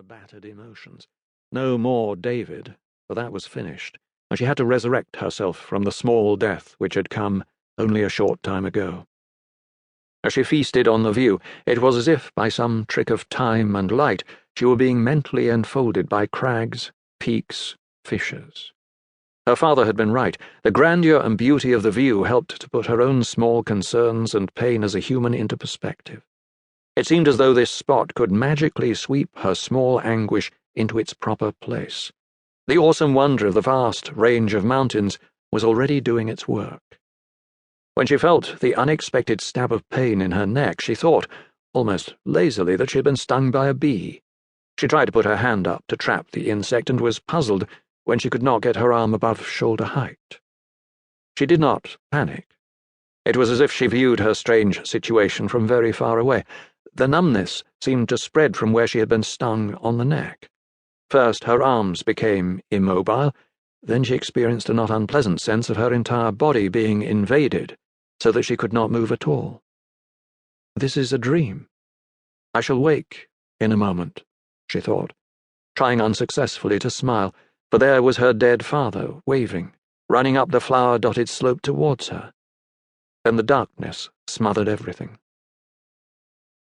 battered emotions. No more David, for that was finished, and she had to resurrect herself from the small death which had come only a short time ago. As she feasted on the view, it was as if, by some trick of time and light, she were being mentally enfolded by crags, peaks, fissures. Her father had been right. The grandeur and beauty of the view helped to put her own small concerns and pain as a human into perspective. It seemed as though this spot could magically sweep her small anguish into its proper place. The awesome wonder of the vast range of mountains was already doing its work. When she felt the unexpected stab of pain in her neck, she thought, almost lazily, that she had been stung by a bee. She tried to put her hand up to trap the insect and was puzzled when she could not get her arm above shoulder height. She did not panic. It was as if she viewed her strange situation from very far away. The numbness seemed to spread from where she had been stung on the neck. First, her arms became immobile, then she experienced a not unpleasant sense of her entire body being invaded, so that she could not move at all. This is a dream. I shall wake in a moment, she thought, trying unsuccessfully to smile, for there was her dead father, waving, running up the flower-dotted slope towards her. Then the darkness smothered everything.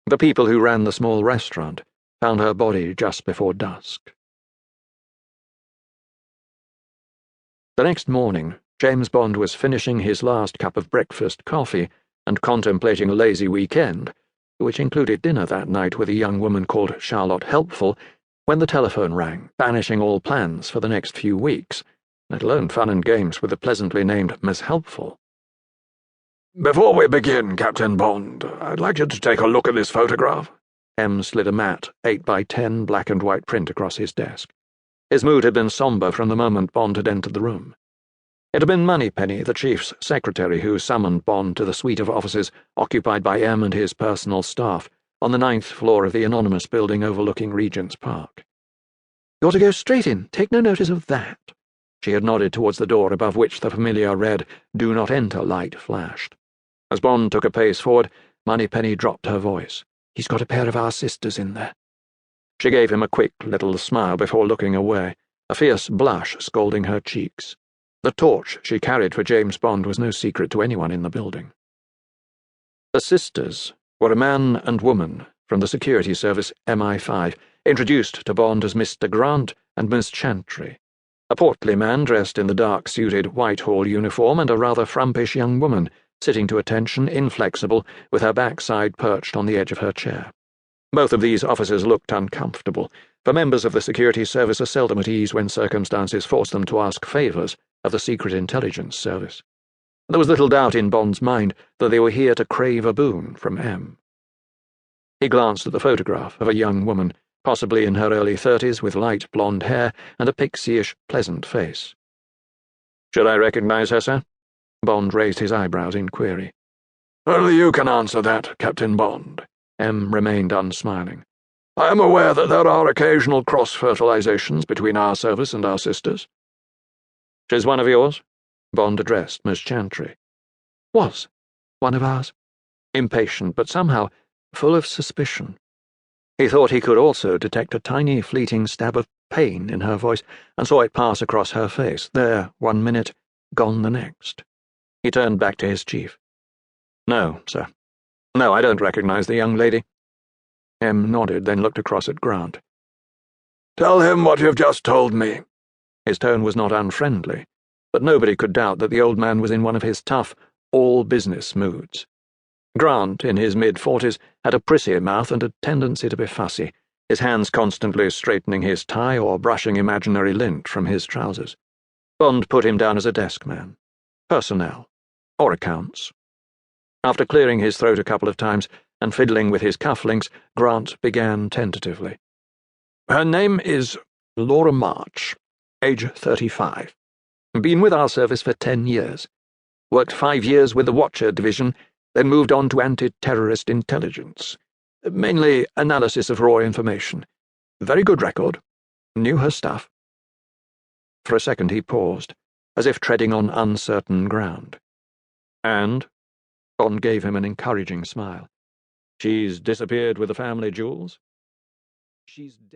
The people who ran the small restaurant found her body just before dusk. The next morning, James Bond was finishing his last cup of breakfast coffee and contemplating a lazy weekend, which included dinner that night with a young woman called Charlotte Helpful, when the telephone rang, banishing all plans for the next few weeks, let alone fun and games with the pleasantly named Miss Helpful. "Before we begin, Captain Bond, I'd like you to take a look at this photograph." M slid a matte 8x10 black and white print across his desk. His mood had been somber from the moment Bond had entered the room. It had been Moneypenny, the chief's secretary, who summoned Bond to the suite of offices occupied by M and his personal staff on the 9th floor of the anonymous building overlooking Regent's Park. "You're to go straight in. Take no notice of that." She had nodded towards the door above which the familiar red "Do Not Enter" light flashed. As Bond took a pace forward, Moneypenny dropped her voice. "He's got a pair of our sisters in there." She gave him a quick little smile before looking away, a fierce blush scalding her cheeks. The torch she carried for James Bond was no secret to anyone in the building. The sisters were a man and woman from the security service MI5, introduced to Bond as Mr. Grant and Miss Chantry, a portly man dressed in the dark-suited Whitehall uniform and a rather frumpish young woman, sitting to attention, inflexible, with her backside perched on the edge of her chair. Both of these officers looked uncomfortable, for members of the security service are seldom at ease when circumstances force them to ask favours of the Secret Intelligence Service. There was little doubt in Bond's mind that they were here to crave a boon from M. He glanced at the photograph of a young woman, possibly in her early 30s, with light blonde hair and a pixie-ish pleasant face. "Should I recognize her, sir?" Bond raised his eyebrows in query. "Only you can answer that, Captain Bond." M remained unsmiling. "I am aware that there are occasional cross-fertilizations between our service and our sisters." "She's one of yours?" Bond addressed Miss Chantry. "Was one of ours." Impatient, but somehow full of suspicion. He thought he could also detect a tiny fleeting stab of pain in her voice, and saw it pass across her face, there 1 minute, gone the next. He turned back to his chief. "No, sir. No, I don't recognize the young lady." M nodded, then looked across at Grant. "Tell him what you've just told me." His tone was not unfriendly, but nobody could doubt that the old man was in one of his tough, all-business moods. Grant, in his mid-40s, had a prissy mouth and a tendency to be fussy, his hands constantly straightening his tie or brushing imaginary lint from his trousers. Bond put him down as a desk man, personnel, or accounts. After clearing his throat a couple of times and fiddling with his cufflinks, Grant began tentatively. "Her name is Laura March, age 35. Been with our service for 10 years. Worked 5 years with the Watcher Division, then moved on to anti-terrorist intelligence. Mainly analysis of raw information. Very good record. Knew her stuff." For a second he paused, as if treading on uncertain ground. "And?" Bond gave him an encouraging smile. "She's disappeared with the family jewels?" "She's dead."